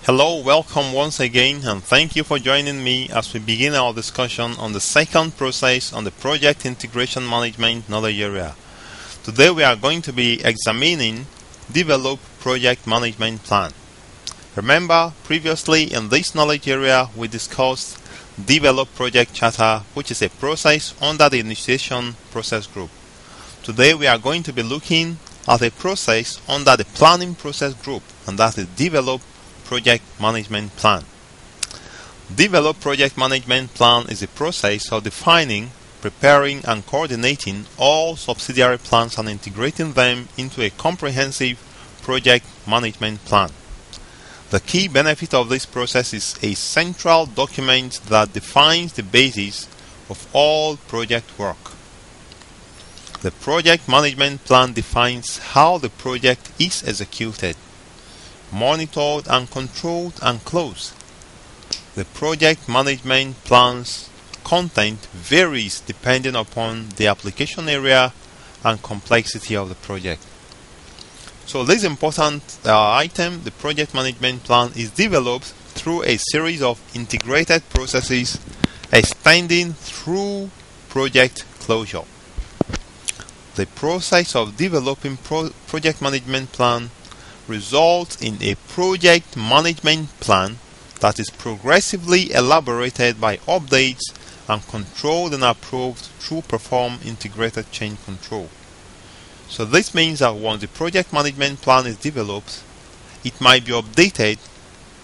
Hello, welcome once again, and thank you for joining me as we begin our discussion on the second process on the Project Integration Management knowledge area. Today we are going to be examining Develop Project Management Plan. Remember, previously in this knowledge area we discussed Develop Project Charter, which is a process under the Initiation Process Group. Today we are going to be looking at a process under the Planning Process Group, and that is Develop Project Management Plan. Develop Project Management Plan is a process of defining, preparing, and coordinating all subsidiary plans and integrating them into a comprehensive project management plan. The key benefit of this process is a central document that defines the basis of all project work. The project management plan defines how the project is executed, monitored and controlled and closed. The project management plan's content varies depending upon the application area and complexity of the project. So this important item, the project management plan, is developed through a series of integrated processes extending through project closure. The process of developing project management plan results in a project management plan that is progressively elaborated by updates and controlled and approved through perform integrated change control. So this means that once the project management plan is developed, it might be updated,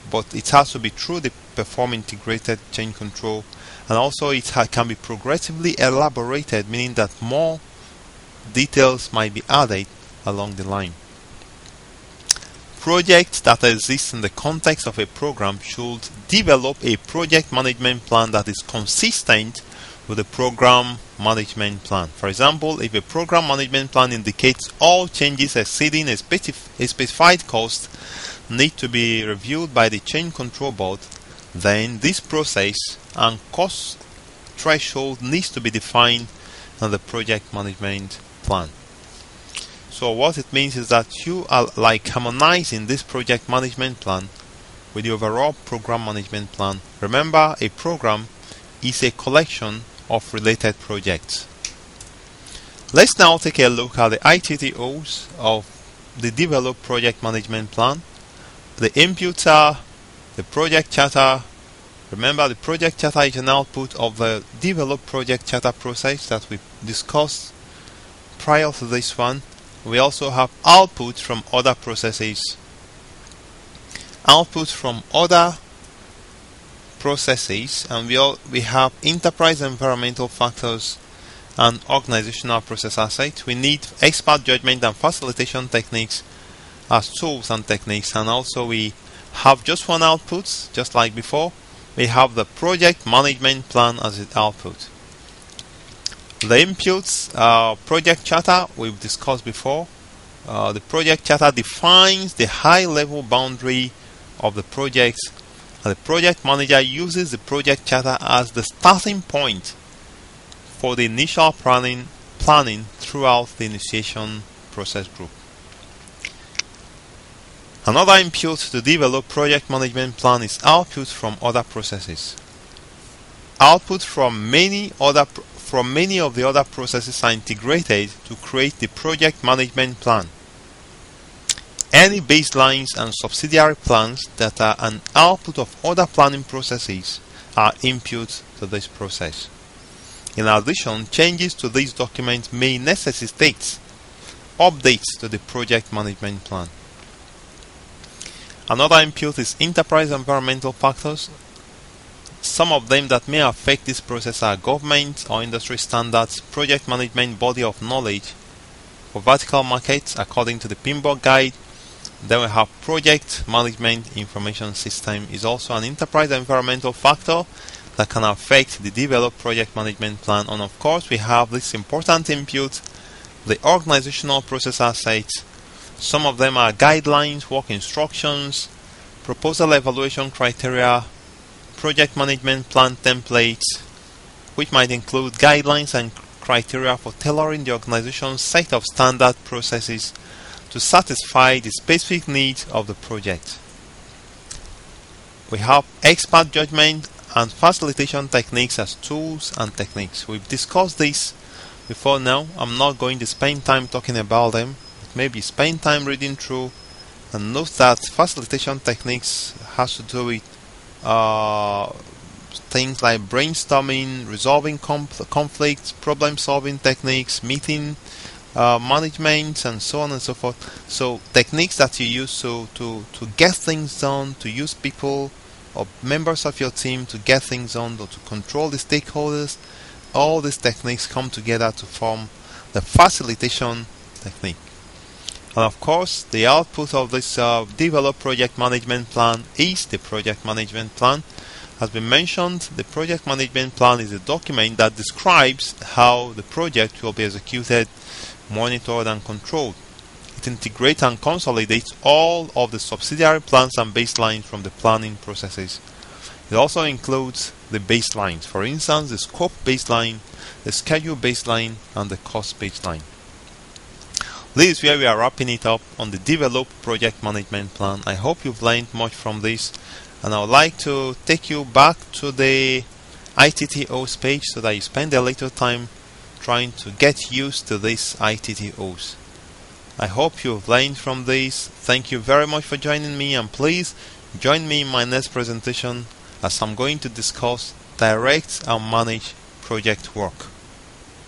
but it has to be through the perform integrated change control, and also it can be progressively elaborated, meaning that more details might be added along the line. Projects that exist in the context of a program should develop a project management plan that is consistent with the program management plan. For example, if a program management plan indicates all changes exceeding a specified cost need to be reviewed by the change control board, then this process and cost threshold needs to be defined in the project management plan. So what it means is that you are like harmonizing this project management plan with the overall program management plan. Remember, a program is a collection of related projects. Let's now take a look at the ITTOs of the Develop Project Management Plan. The inputs are the project charter. Remember, the project charter is an output of the Develop Project Charter process that we discussed prior to this one. We also have output from other processes. Output from other processes, and we have enterprise environmental factors and organizational process assets. We need expert judgment and facilitation techniques as tools and techniques, and also we have just one output, just like before. We have the project management plan as its output. The inputs, project charter, we've discussed before. The project charter defines the high-level boundary of the project, and the project manager uses the project charter as the starting point for the initial planning throughout the initiation process group. Another input to develop project management plan is output from other processes. Output from many of the other processes are integrated to create the project management plan. Any baselines and subsidiary plans that are an output of other planning processes are input to this process. In addition, changes to this document may necessitate updates to the project management plan. Another input is enterprise environmental factors. Some of them that may affect this process are government or industry standards, project management body of knowledge for vertical markets according to the PMBOK guide. Then we have project management information system is also an enterprise environmental factor that can affect the developed project management plan. And of course we have this important input, the organizational process assets. Some of them are guidelines, work instructions, proposal evaluation criteria, project management plan templates, which might include guidelines and criteria for tailoring the organization's set of standard processes to satisfy the specific needs of the project. We have expert judgment and facilitation techniques as tools and techniques. We've discussed this before now. I'm not going to spend time talking about them, but maybe spend time reading through and note that facilitation techniques has to do with things like brainstorming, resolving conflicts, problem solving techniques, meeting management, and so on and so forth. So techniques that you use to get things done, to use people or members of your team to get things done, or to control the stakeholders. All these techniques come together to form the facilitation technique. And of course, the output of this developed project management plan is the project management plan. As we mentioned, the project management plan is a document that describes how the project will be executed, monitored, and controlled. It integrates and consolidates all of the subsidiary plans and baselines from the planning processes. It also includes the baselines, for instance, the scope baseline, the schedule baseline, and the cost baseline. This is where we are wrapping it up on the developed project management plan. I hope you've learned much from this, and I would like to take you back to the ITTOs page so that you spend a little time trying to get used to these ITTOs. I hope you've learned from this. Thank you very much for joining me, and please join me in my next presentation as I'm going to discuss direct and manage project work.